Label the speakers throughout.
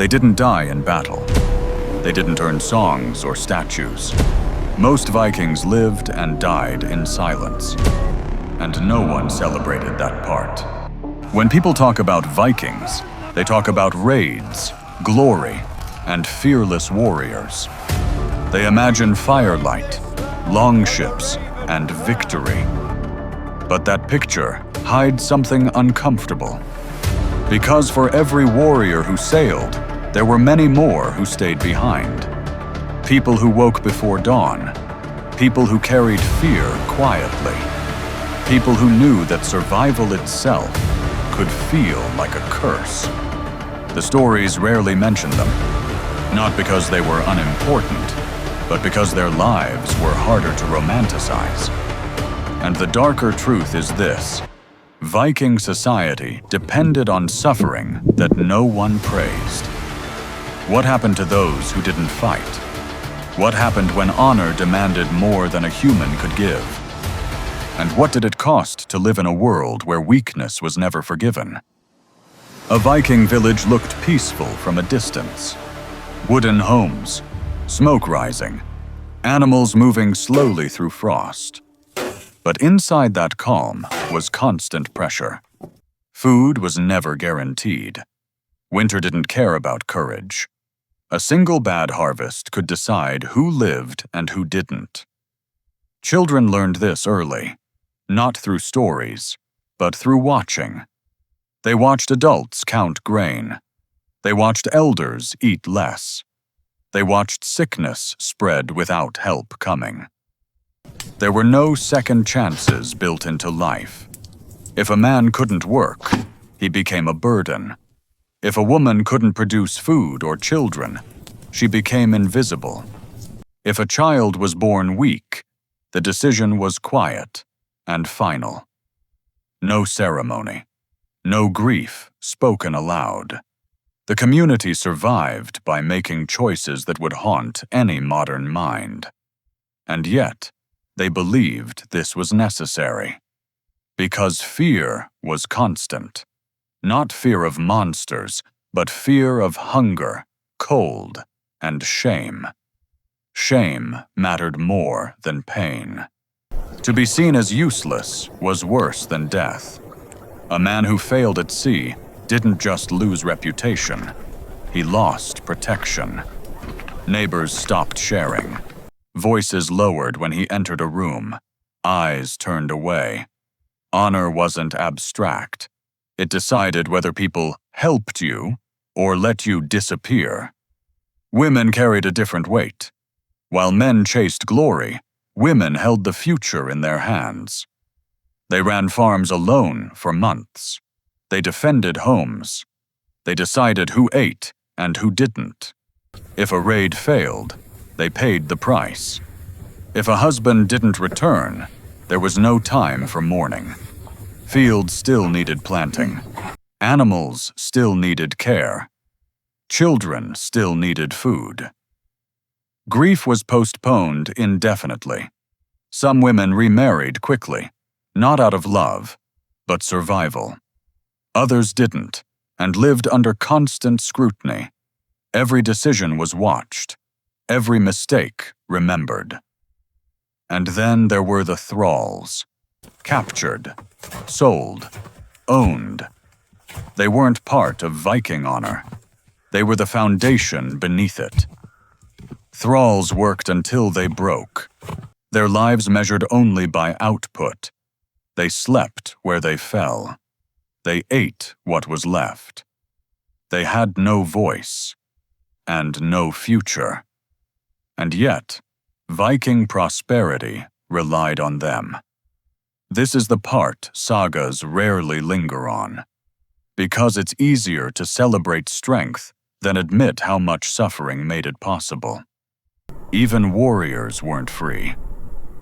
Speaker 1: They didn't die in battle. They didn't earn songs or statues. Most Vikings lived and died in silence, and no one celebrated that part. When people talk about Vikings, they talk about raids, glory, and fearless warriors. They imagine firelight, longships, and victory. But that picture hides something uncomfortable. Because for every warrior who sailed, there were many more who stayed behind. People who woke before dawn. People who carried fear quietly. People who knew that survival itself could feel like a curse. The stories rarely mention them, not because they were unimportant, but because their lives were harder to romanticize. And the darker truth is this: Viking society depended on suffering that no one praised. What happened to those who didn't fight? What happened when honor demanded more than a human could give? And what did it cost to live in a world where weakness was never forgiven? A Viking village looked peaceful from a distance. Wooden homes, smoke rising, animals moving slowly through frost. But inside that calm was constant pressure. Food was never guaranteed. Winter didn't care about courage. A single bad harvest could decide who lived and who didn't. Children learned this early, not through stories, but through watching. They watched adults count grain. They watched elders eat less. They watched sickness spread without help coming. There were no second chances built into life. If a man couldn't work, he became a burden. If a woman couldn't produce food or children, she became invisible. If a child was born weak, the decision was quiet and final. No ceremony, no grief spoken aloud. The community survived by making choices that would haunt any modern mind. And yet, they believed this was necessary. Because fear was constant. Not fear of monsters, but fear of hunger, cold, and shame. Shame mattered more than pain. To be seen as useless was worse than death. A man who failed at sea didn't just lose reputation, he lost protection. Neighbors stopped sharing. Voices lowered when he entered a room. Eyes turned away. Honor wasn't abstract. It decided whether people helped you or let you disappear. Women carried a different weight. While men chased glory, women held the future in their hands. They ran farms alone for months. They defended homes. They decided who ate and who didn't. If a raid failed, they paid the price. If a husband didn't return, there was no time for mourning. Fields still needed planting. Animals still needed care. Children still needed food. Grief was postponed indefinitely. Some women remarried quickly, not out of love, but survival. Others didn't, and lived under constant scrutiny. Every decision was watched. Every mistake remembered. And then there were the Thralls. Captured, sold, owned. They weren't part of Viking honor. They were the foundation beneath it. Thralls worked until they broke. Their lives measured only by output. They slept where they fell. They ate what was left. They had no voice and no future. And yet, Viking prosperity relied on them. This is the part sagas rarely linger on, because it's easier to celebrate strength than admit how much suffering made it possible. Even warriors weren't free.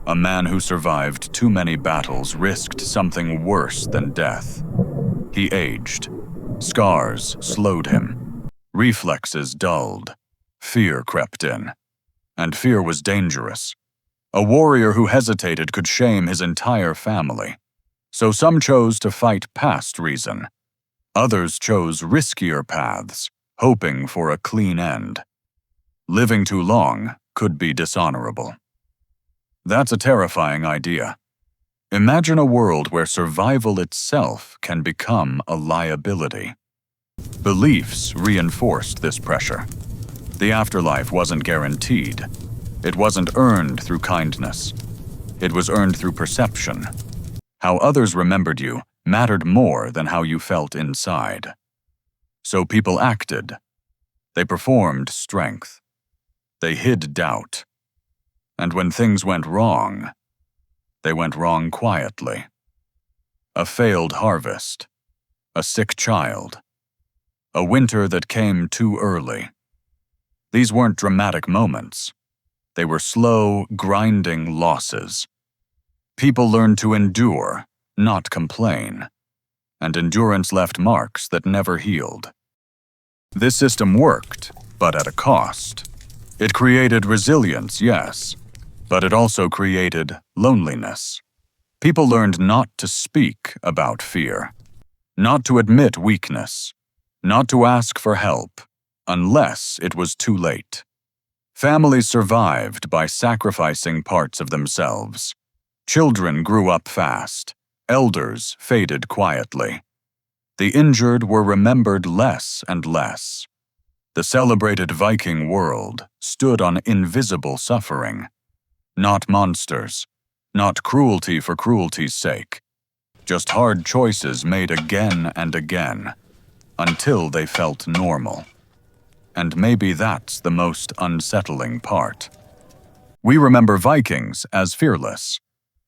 Speaker 1: A man who survived too many battles risked something worse than death. He aged. Scars slowed him. Reflexes dulled. Fear crept in. And fear was dangerous. A warrior who hesitated could shame his entire family. So some chose to fight past reason. Others chose riskier paths, hoping for a clean end. Living too long could be dishonorable. That's a terrifying idea. Imagine a world where survival itself can become a liability. Beliefs reinforced this pressure. The afterlife wasn't guaranteed. It wasn't earned through kindness. It was earned through perception. How others remembered you mattered more than how you felt inside. So people acted. They performed strength. They hid doubt. And when things went wrong, they went wrong quietly. A failed harvest. A sick child. A winter that came too early. These weren't dramatic moments. They were slow, grinding losses. People learned to endure, not complain. And endurance left marks that never healed. This system worked, but at a cost. It created resilience, yes, but it also created loneliness. People learned not to speak about fear, not to admit weakness, not to ask for help, unless it was too late. Families survived by sacrificing parts of themselves. Children grew up fast. Elders faded quietly. The injured were remembered less and less. The celebrated Viking world stood on invisible suffering. Not monsters, not cruelty for cruelty's sake. Just hard choices made again and again, until they felt normal. And maybe that's the most unsettling part. We remember Vikings as fearless,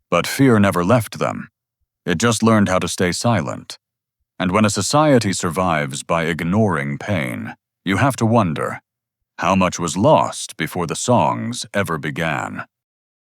Speaker 1: but fear never left them. It just learned how to stay silent. And when a society survives by ignoring pain, you have to wonder, how much was lost before the songs ever began?